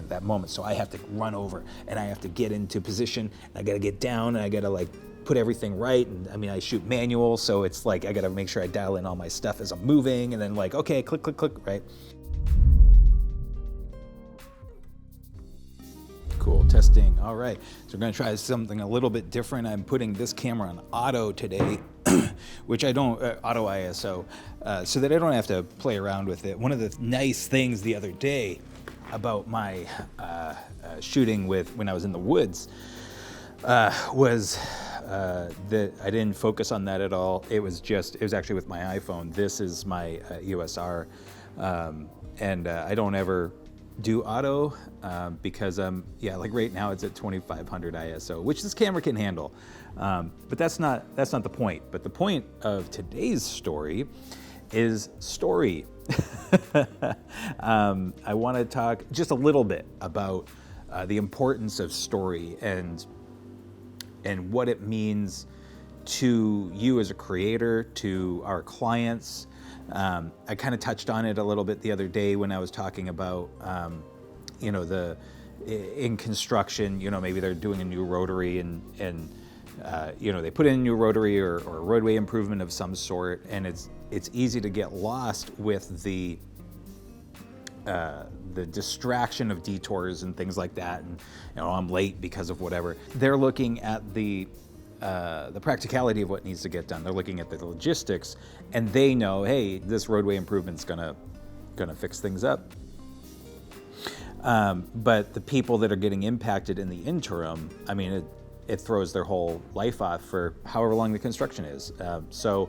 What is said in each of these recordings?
that moment. So I have to run over and I have to get into position. I got to get down and I got to like put everything right. And I mean, I shoot manual, so it's like I got to make sure I dial in all my stuff as I'm moving, and then like, okay, click, click, click, right? Cool, testing. All right, so we're gonna try something a little bit different. I'm putting this camera on auto today, which I don't, auto ISO, so that I don't have to play around with it. One of the nice things the other day about my shooting with when I was in the woods was that I didn't focus on that at all. It was actually with my iPhone. This is my USR, and I don't ever do auto because like right now it's at 2500 ISO, which this camera can handle. But that's not the point. But the point of today's story is story. I want to talk just a little bit about the importance of story and what it means to you as a creator, to our clients. I kind of touched on it a little bit the other day when I was talking about, in construction, maybe they're doing a new rotary and they put in a new rotary or a roadway improvement of some sort, and it's easy to get lost with the distraction of detours and things like that, and I'm late because of whatever. They're looking at the practicality of what needs to get done. They're looking at the logistics, and they know, hey, this roadway improvement's gonna fix things up. But the people that are getting impacted in the interim, I mean, it throws their whole life off for however long the construction is. So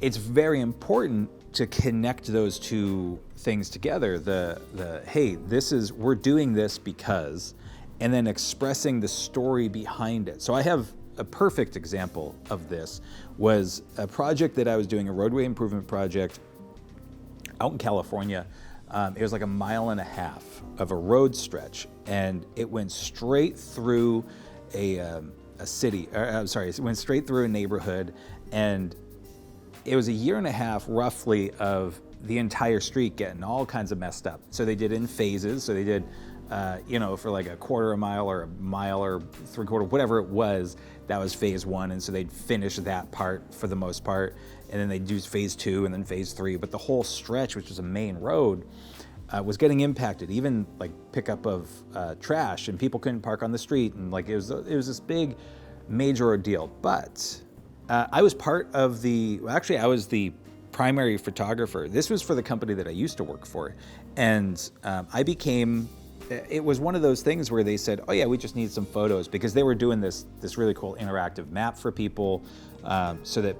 it's very important to connect those two things together. The hey, we're doing this because, and then expressing the story behind it. So I have a perfect example of this was a project that I was doing, a roadway improvement project out in California. It was like 1.5 miles of a road stretch, and it went straight through a city. It went straight through a neighborhood, and it was 1.5 years roughly of the entire street getting all kinds of messed up. So they did in phases. So they did, for like 1/4 mile or 1 mile or 3/4, whatever it was, that was phase 1. And so they'd finish that part for the most part. And then they'd do phase 2 and then phase 3. But the whole stretch, which was a main road, was getting impacted, even like pickup of trash, and people couldn't park on the street. And like, it was this big major ordeal. But I was part of I was the primary photographer. This was for the company that I used to work for. And it was one of those things where they said, oh yeah, we just need some photos, because they were doing this really cool interactive map for people, so that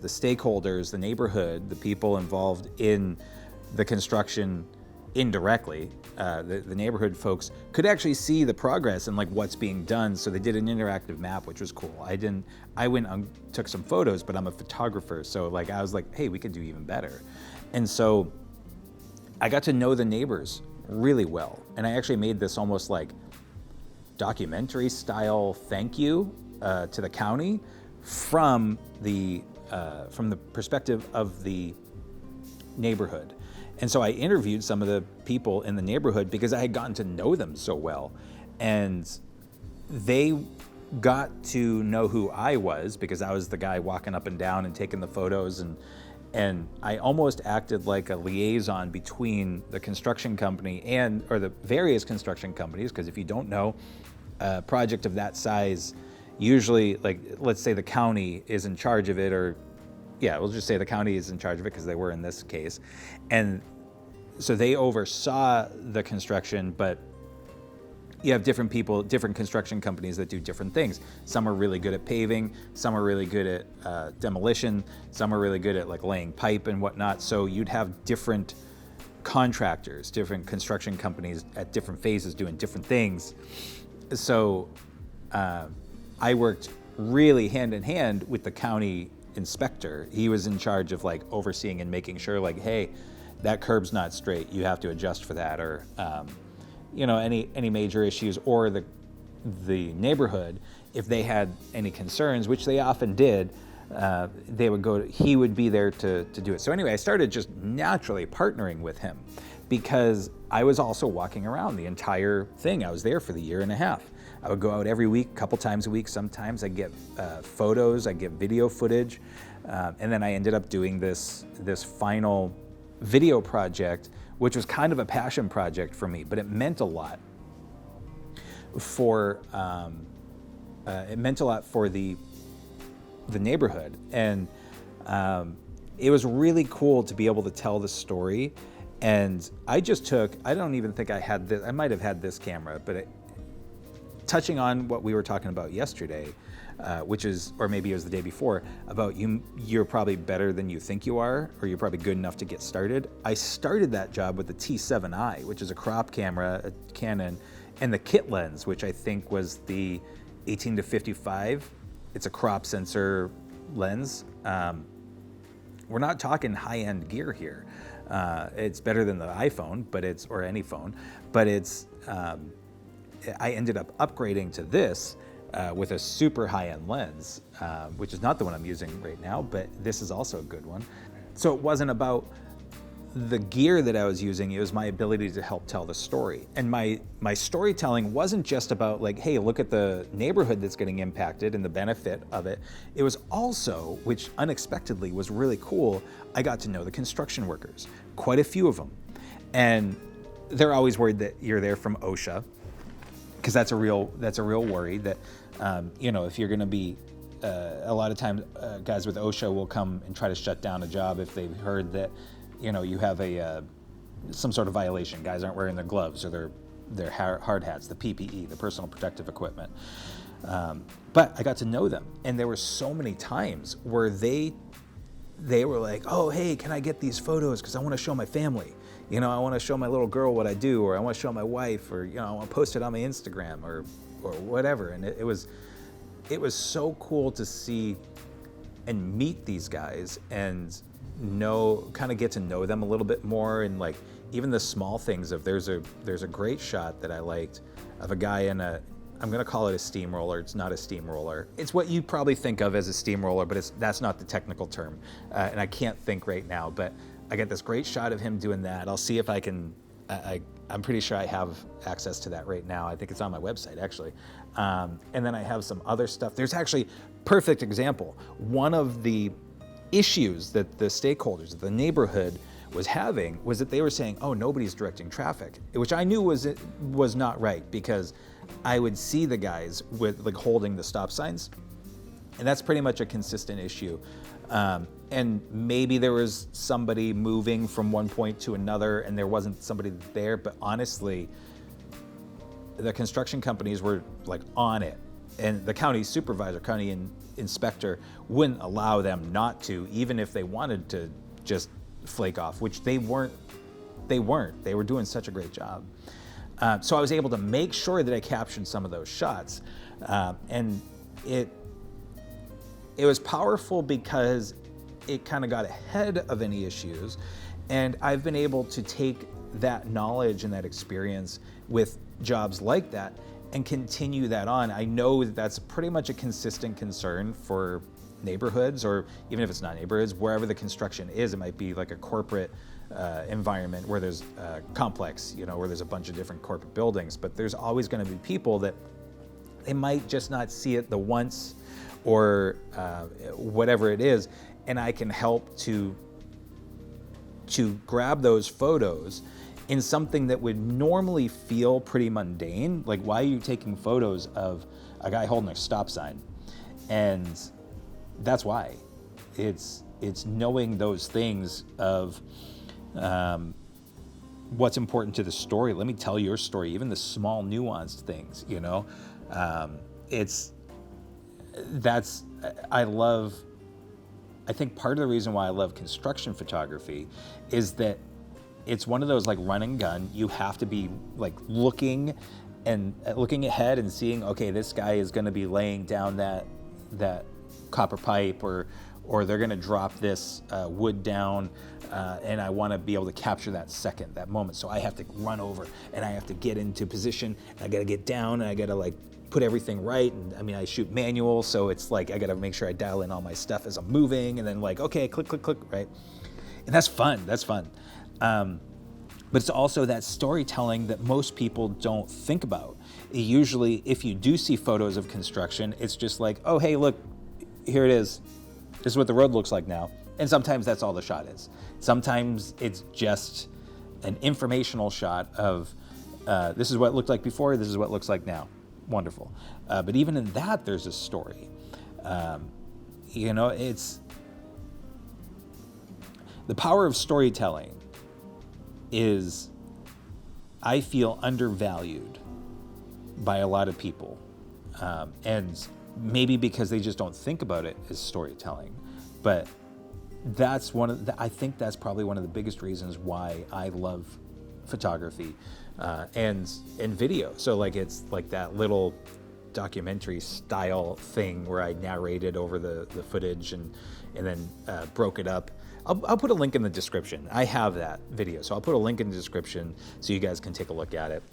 the stakeholders, the neighborhood, the people involved in the construction indirectly, the neighborhood folks could actually see the progress and like what's being done. So they did an interactive map, which was cool. I went and took some photos, but I'm a photographer. So like, I was like, hey, we could do even better. And so I got to know the neighbors really well. And I actually made this almost like documentary style thank you to the county from the perspective of the neighborhood. And so I interviewed some of the people in the neighborhood because I had gotten to know them so well. And they got to know who I was because I was the guy walking up and down and taking the photos. And I almost acted like a liaison between the construction company or the various construction companies. Because if you don't know, a project of that size, usually, like, let's say the county is in charge of it, we'll just say the county is in charge of it because they were in this case. And so they oversaw the construction, but you have different people, different construction companies that do different things. Some are really good at paving, some are really good at demolition, some are really good at like laying pipe and whatnot. So you'd have different contractors, different construction companies at different phases doing different things. So I worked really hand in hand with the county inspector. He was in charge of like overseeing and making sure like, hey, that curb's not straight, you have to adjust for that, or any major issues, or the neighborhood, if they had any concerns, which they often did, he would be there to do it. So anyway, I started just naturally partnering with him. because I was also walking around the entire thing. I was there for the year and a half. I would go out every week, a couple times a week. Sometimes I'd get photos, I'd get video footage. And then I ended up doing this final video project, which was kind of a passion project for me, but it meant a lot for the neighborhood. And it was really cool to be able to tell the story. And I don't even think I had this, I might have had this camera, but touching on what we were talking about yesterday, which is, or maybe it was the day before, about you're probably better than you think you are, or you're probably good enough to get started. I started that job with the T7i, which is a crop camera, a Canon, and the kit lens, which I think was the 18 to 55. It's a crop sensor lens. We're not talking high-end gear here. It's better than the iPhone, or any phone, but I ended up upgrading to this with a super high-end lens, which is not the one I'm using right now, but this is also a good one. So it wasn't about the gear that I was using, it was my ability to help tell the story. And my storytelling wasn't just about like, hey, look at the neighborhood that's getting impacted and the benefit of it. It was also, which unexpectedly was really cool, I got to know the construction workers, quite a few of them. And they're always worried that you're there from OSHA, because that's a real worry that, if you're gonna be, a lot of times guys with OSHA will come and try to shut down a job if they've heard that, you have some sort of violation. Guys aren't wearing their gloves or their hard hats, the PPE, the personal protective equipment. But I got to know them, and there were so many times where they were like, oh, hey, can I get these photos? Because I want to show my family. I want to show my little girl what I do, or I want to show my wife, or I want to post it on my Instagram or whatever. And it was so cool to see and meet these guys and kind of get to know them a little bit more, and like even the small things of there's a great shot that I liked of a guy in I'm gonna call it a steamroller. It's not a steamroller. It's what you probably think of as a steamroller, but that's not the technical term. And I can't think right now, but I get this great shot of him doing that. I'll see if I can, I'm pretty sure I have access to that right now. I think it's on my website, actually. And then I have some other stuff. There's actually, perfect example. One of the issues that the stakeholders, the neighborhood was having, was that they were saying, oh, nobody's directing traffic, which I knew was not right, because I would see the guys with like holding the stop signs, and that's pretty much a consistent issue. And maybe there was somebody moving from one point to another and there wasn't somebody there, but honestly, the construction companies were like on it, and the county supervisor, county inspector wouldn't allow them not to, even if they wanted to just flake off, which they weren't. They were doing such a great job. So I was able to make sure that I captured some of those shots, and it was powerful because it kind of got ahead of any issues, and I've been able to take that knowledge and that experience with jobs like that and continue that on. I know that that's pretty much a consistent concern for neighborhoods, or even if it's not neighborhoods, wherever the construction is. It might be like a corporate environment where there's a complex, where there's a bunch of different corporate buildings, but there's always going to be people that they might just not see it the once or whatever it is, and I can help to grab those photos in something that would normally feel pretty mundane. Like, why are you taking photos of a guy holding a stop sign? And that's why. It's knowing those things of what's important to the story. Let me tell your story, even the small nuanced things, I think part of the reason why I love construction photography is that it's one of those like run and gun. You have to be like looking ahead and seeing, okay, this guy is going to be laying down that copper pipe, or they're going to drop this wood down, and I want to be able to capture that moment. So I have to run over and I have to get into position, and I got to get down, and I got to like put everything right. And I mean, I shoot manual, so it's like I got to make sure I dial in all my stuff as I'm moving, and then like, okay, click, click, click, right? And that's fun. But it's also that storytelling that most people don't think about. Usually, if you do see photos of construction, it's just like, oh, hey, look, here it is. This is what the road looks like now. And sometimes that's all the shot is. Sometimes it's just an informational shot of this is what it looked like before, this is what it looks like now. Wonderful. But even in that, there's a story. It's the power of storytelling is, I feel, undervalued by a lot of people. And maybe because they just don't think about it as storytelling. But that's I think that's probably one of the biggest reasons why I love photography and video. So like, it's like that little documentary style thing where I narrated over the footage and then broke it up. I'll put a link in the description. I have that video, so I'll put a link in the description so you guys can take a look at it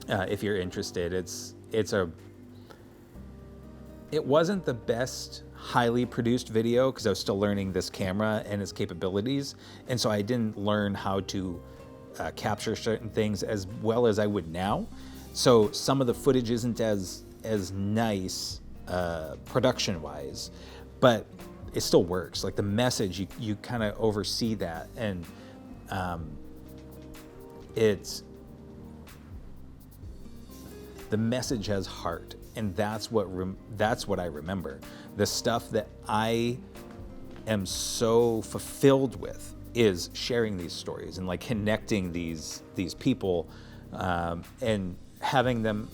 if you're interested. It wasn't the best highly produced video because I was still learning this camera and its capabilities, and so I didn't learn how to capture certain things as well as I would now. So some of the footage isn't as nice production-wise, but it still works. Like the message, you kind of oversee that, and the message has heart, and that's what I remember. The stuff that I am so fulfilled with is sharing these stories and like connecting these people and helping them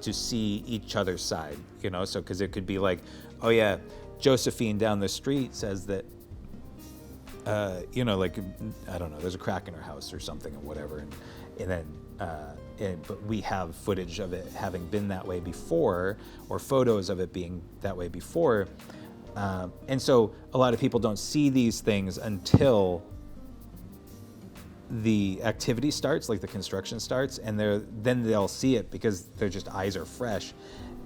to see each other's side, so because it could be like, oh yeah, Josephine down the street says that like, I don't know, there's a crack in her house or something or whatever, and then but we have footage of it having been that way before, or photos of it being that way before, and so a lot of people don't see these things until the activity starts, like the construction starts, and then they'll see it because their just eyes are fresh,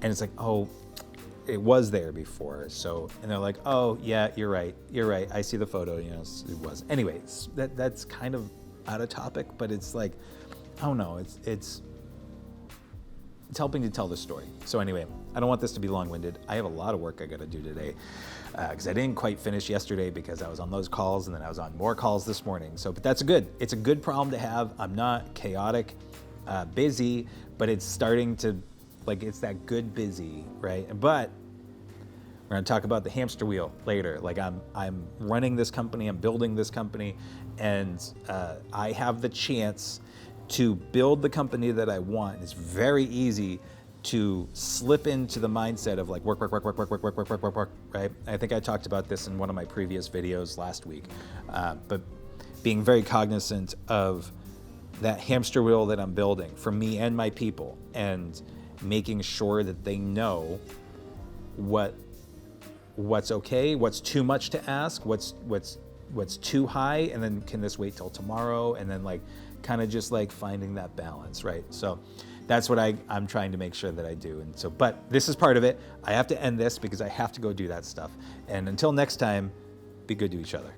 and it's like, oh, it was there before. So, and they're like, oh yeah, you're right, I see the photo, it was. Anyways, that's kind of out of topic, but it's like, I don't know, it's helping to tell the story. So anyway, I don't want this to be long-winded. I have a lot of work I got to do today because I didn't quite finish yesterday because I was on those calls, and then I was on more calls this morning. So, but it's a good problem to have. I'm not chaotic, busy, but it's starting to, like, it's that good busy, right? But we're going to talk about the hamster wheel later. Like, I'm running this company, I'm building this company, and I have the chance to build the company that I want. It's very easy to slip into the mindset of like work, right? I think I talked about this in one of my previous videos last week, but being very cognizant of that hamster wheel that I'm building for me and my people, and making sure that they know what's okay, what's too much to ask, what's too high, and then can this wait till tomorrow, and then like kind of just like finding that balance, right? So that's what I'm trying to make sure that I do. And so, but this is part of it. I have to end this because I have to go do that stuff. And until next time, be good to each other.